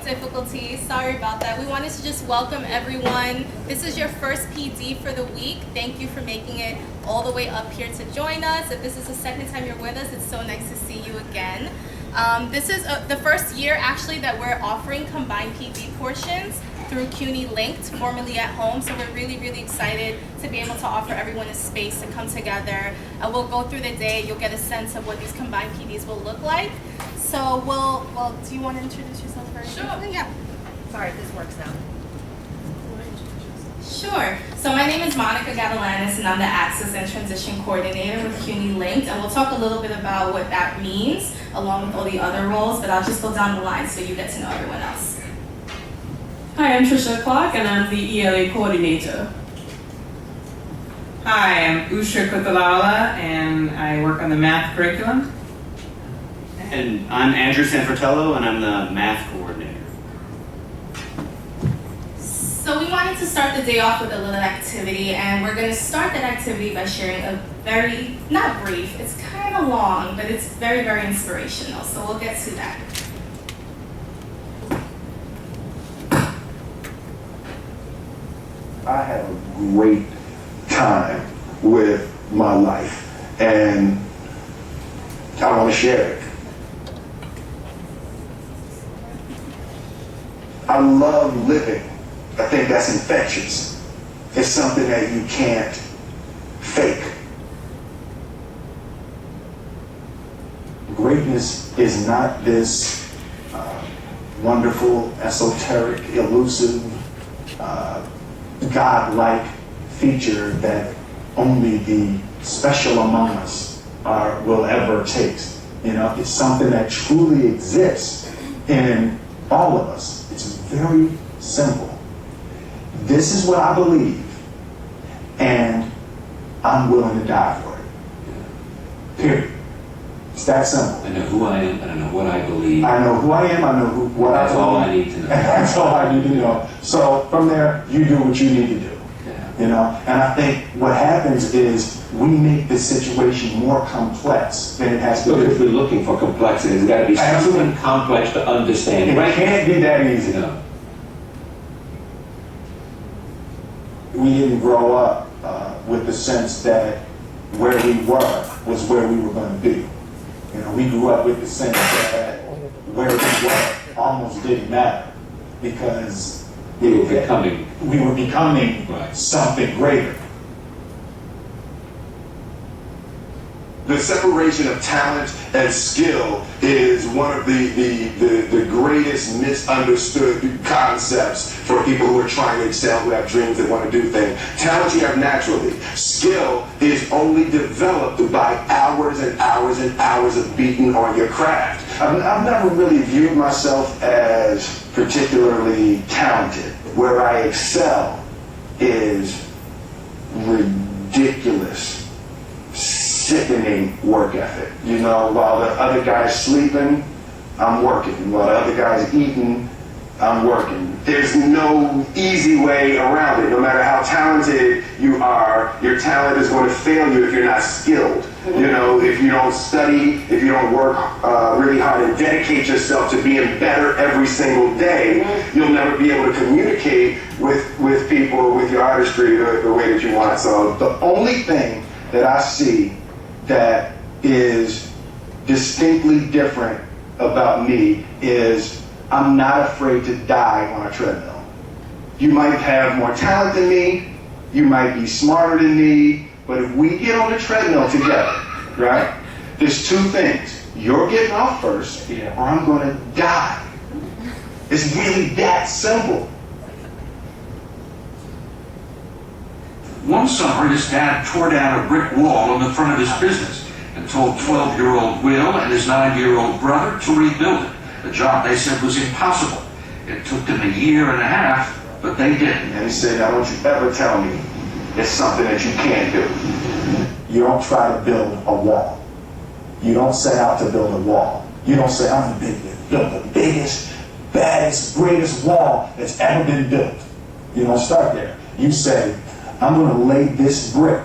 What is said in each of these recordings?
difficulties. Sorry about that. We wanted to just welcome everyone. This is your first PD for the week. Thank you for making it all the way up here to join us. If this is the second time you're with us, it's so nice to see you again. This is the first year actually that we're offering combined PD portions through CUNY Linked, formerly at Home. So we're really, really excited to be able to offer everyone a space to come together. We'll go through the day. You'll get a sense of what these combined PDs will look like. So do you want to introduce yourself first? Sure. Yeah. Sorry, this works now. Sure. So my name is Monica Gavalanis, and I'm the Access and Transition Coordinator with CUNY Linked. And we'll talk a little bit about what that means, along with all the other roles, but I'll just go down the line so you get to know everyone else. Hi, I'm Trisha Clark, and I'm the ELA Coordinator. Hi, I'm Usha Kutalala, and I work on the math curriculum. And I'm Andrew Sanfratello, and I'm the math coordinator. So we wanted to start the day off with a little activity, and we're going to start that activity by sharing a very, not brief, it's kind of long, but it's very, very inspirational. So we'll get to that. I had a great time with my life, and I want to share it. I love living. I think that's infectious. It's something that you can't fake. Greatness is not this wonderful, esoteric, elusive, God-like feature that only the special among us will ever taste. You know, it's something that truly exists in all of us. It's very simple. This is what I believe, and I'm willing to die for it. Period. It's that simple. I know who I am, and I know what I believe. I know who I am, I know what I believe. That's all I need to know. That's all I need to know. So from there, you do what you need to do. Yeah. You know, and I think what happens is we make the situation more complex than it has to Look, if be. we're looking for complexity, there's got to be something complex to understand. It Right? can't be that easy. No. We didn't grow up with the sense that where we were was where we were going to be. You know, we grew up with the sense that where we were almost didn't matter because We were becoming. Right. Something greater. The separation of talent and skill is one of the greatest misunderstood concepts for people who are trying to excel, who have dreams, that want to do things. Talent you have naturally. Skill is only developed by hours and hours and hours of beating on your craft. I've never really viewed myself as particularly talented. Where I excel is ridiculous, sickening work ethic. You know, while the other guy's sleeping, I'm working. While the other guy's eating, I'm working. There's no easy way around it. No matter how talented you are, your talent is going to fail you if you're not skilled. You know, if you don't study, if you don't work really hard and dedicate yourself to being better every single day, you'll never be able to communicate with people, with your artistry the way that you want. So the only thing that I see that is distinctly different about me is I'm not afraid to die on a treadmill. You might have more talent than me, you might be smarter than me, but if we get on the treadmill together, right, there's two things. You're getting off first, or I'm going to die. It's really that simple. One summer, his dad tore down a brick wall in the front of his business and told 12-year-old Will and his 9-year-old brother to rebuild it. The job, they said, was impossible. It took them a year and a half, but they did. And he said, now don't you ever tell me it's something that you can't do. You don't try to build a wall. You don't set out to build a wall. You don't say, I'm going to build the biggest, baddest, greatest wall that's ever been built. You don't start there. You say, I'm going to lay this brick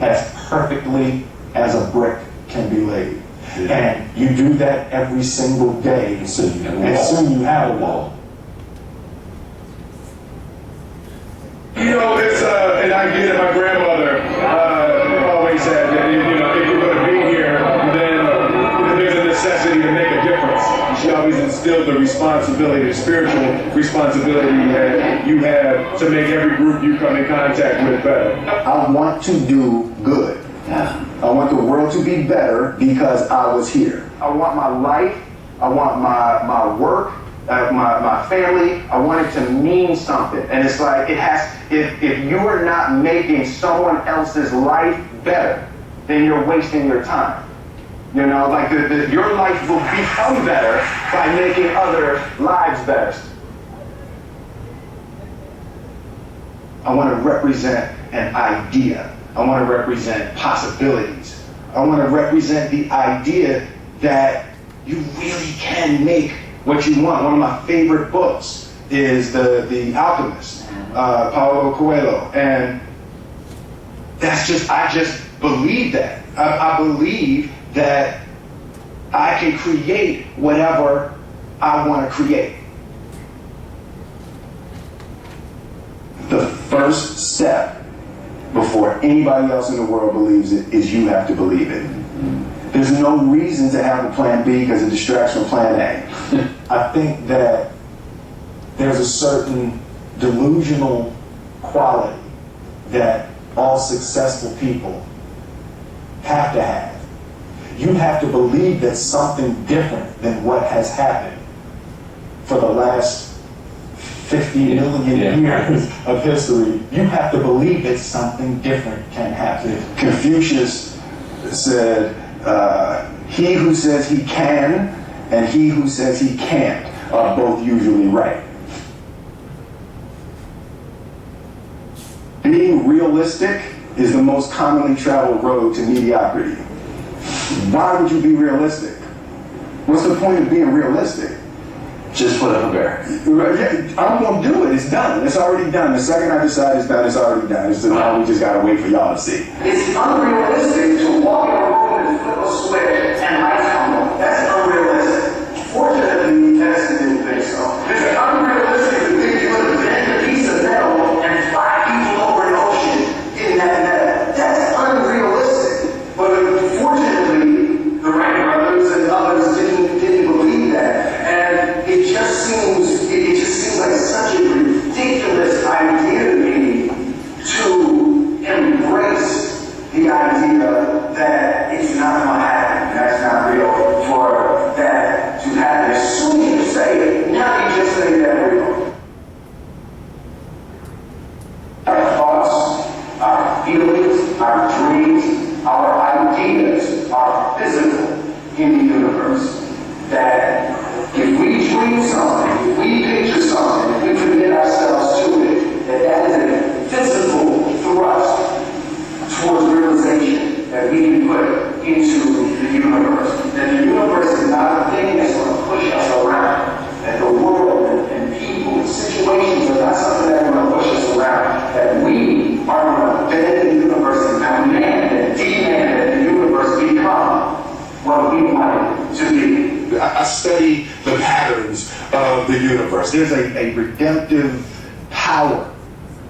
as perfectly as a brick can be laid. And you do that every single day, and soon you have a wall. You know, it's, and I get it, my grandmother always said that, you know, if you're going to be here, then there's a necessity to make a difference. She always instilled the responsibility, the spiritual responsibility that you have to make every group you come in contact with better. I want to do good. I want the world to be better because I was here. I want my life, I want my work, my family, I want it to mean something. And it's like, if you are not making someone else's life better, then you're wasting your time. You know, like your life will become better by making other lives better. I want to represent an idea. I want to represent possibilities. I want to represent the idea that you really can make what you want. One of my favorite books is The Alchemist, Paulo Coelho. And I just believe that. I believe that I can create whatever I want to create. The first step before anybody else in the world believes it is you have to believe it. There's no reason to have a plan B because it distracts from plan A. I think that there's a certain delusional quality that all successful people have to have. You have to believe that something different than what has happened for the last 50 million years of history. You have to believe that something different can happen. Confucius said, he who says he can and he who says he can't are both usually right. Being realistic is the most commonly traveled road to mediocrity. Why would you be realistic? What's the point of being realistic? Just put up a bear. I'm going to do it. It's done. It's already done. The second I decide it's done, it's already done. It's now we just got to wait for y'all to see. It's unrealistic to walk in a room and flip a switch and lights come on. That's unrealistic. Fortunately, Edison didn't think so. It's unrealistic to think you're going to bend a piece of metal and fly people over an ocean in that metal. That's unrealistic. But fortunately, the Wright brothers and others didn't believe that. And it just seems like such a ridiculous idea to me to embrace the idea that it's not going to happen. That's not real. For that to happen, as soon as you say it, now you just say that real. Our thoughts, our feelings, our dreams, our ideas are physical in the universe. That if we dream something, if we picture something, if we commit ourselves to it, that is a physical thrust towards realization that we can put into the universe. That the universe is not a thing that's going to push us around. That the world and people and situations are not something that's going to push us around. That we are going to bend the universe and command and demand that the universe become what we want it to be. I study the patterns of the universe. There's a redemptive power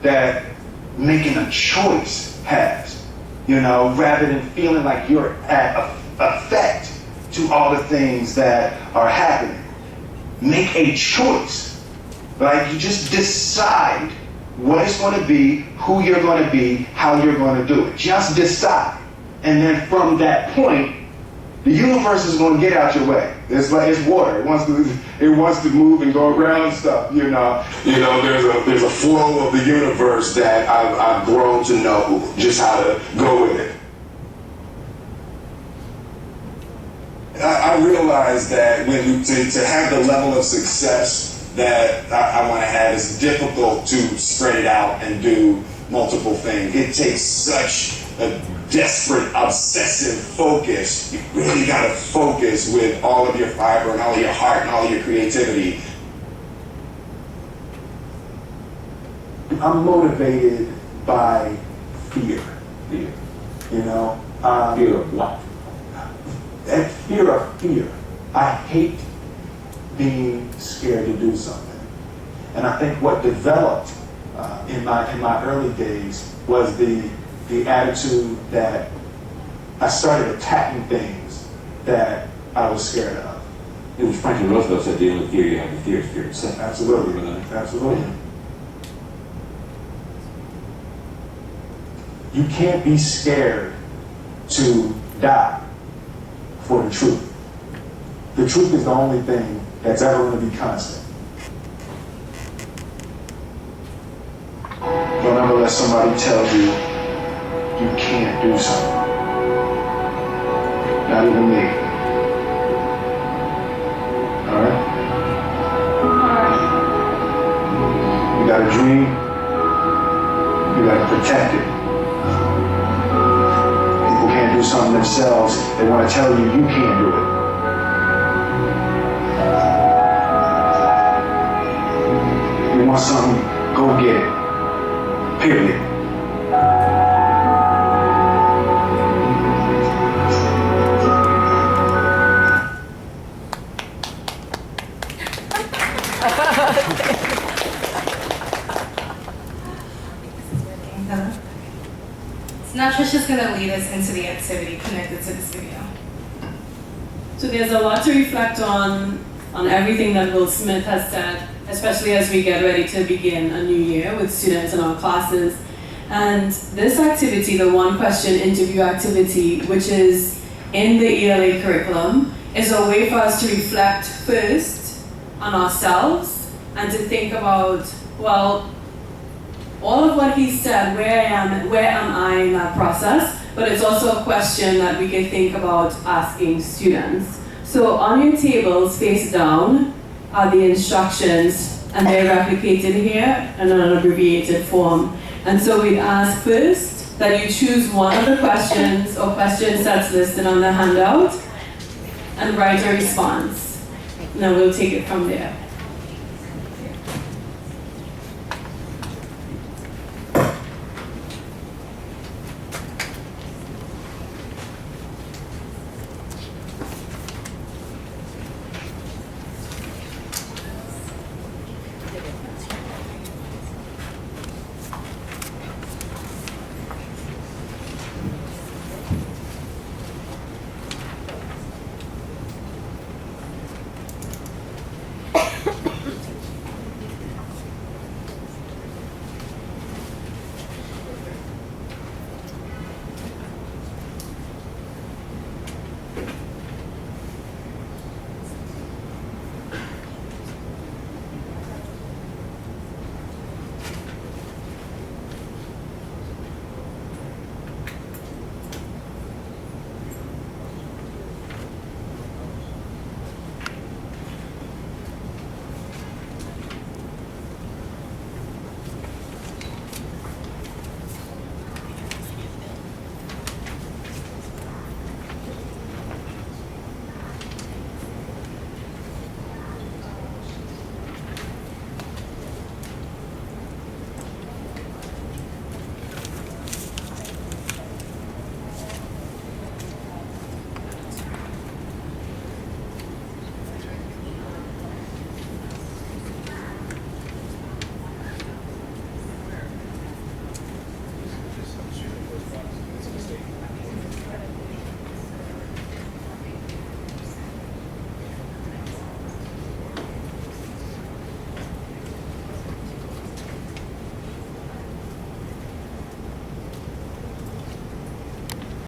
that making a choice has, you know, rather than feeling like you're at effect to all the things that are happening. Make a choice. Like, you just decide what it's going to be, who you're going to be, how you're going to do it. Just decide. And then from that point, the universe is going to get out your way. It's like it's water. It wants to move and go around stuff. You know. There's a flow of the universe that I've grown to know just how to go with it. I realize that to have the level of success that I want to have, it's difficult to spread it out and do multiple things. It takes such a desperate, obsessive focus. You really got to focus with all of your fiber and all of your heart and all of your creativity. I'm motivated by fear. Fear. You know? Fear of what? that fear of fear. I hate being scared to do something. And I think what developed in my early days was the attitude that I started attacking things that I was scared of. It was Franklin Roosevelt said the only fear you have is fear itself. Absolutely. Absolutely. You can't be scared to die for the truth. The truth is the only thing that's ever going to be constant. Don't ever let somebody tell you you can't do something. Not even me. All right? You got a dream. You got to protect it. People can't do something themselves. They want to tell you you can't do it. You want something, go get it. Period. So now Trisha's going to lead us into the activity connected to this video. So there's a lot to reflect on everything that Will Smith has said, especially as we get ready to begin a new year with students in our classes. And this activity, the one question interview activity, which is in the ELA curriculum, is a way for us to reflect first on ourselves and to think about, well, all of what he said, where am I in that process? But it's also a question that we can think about asking students. So on your tables, face down, are the instructions, and they're replicated here in an abbreviated form. And so we'd ask first that you choose one of the questions or question sets listed on the handout and write a response. And then we'll take it from there.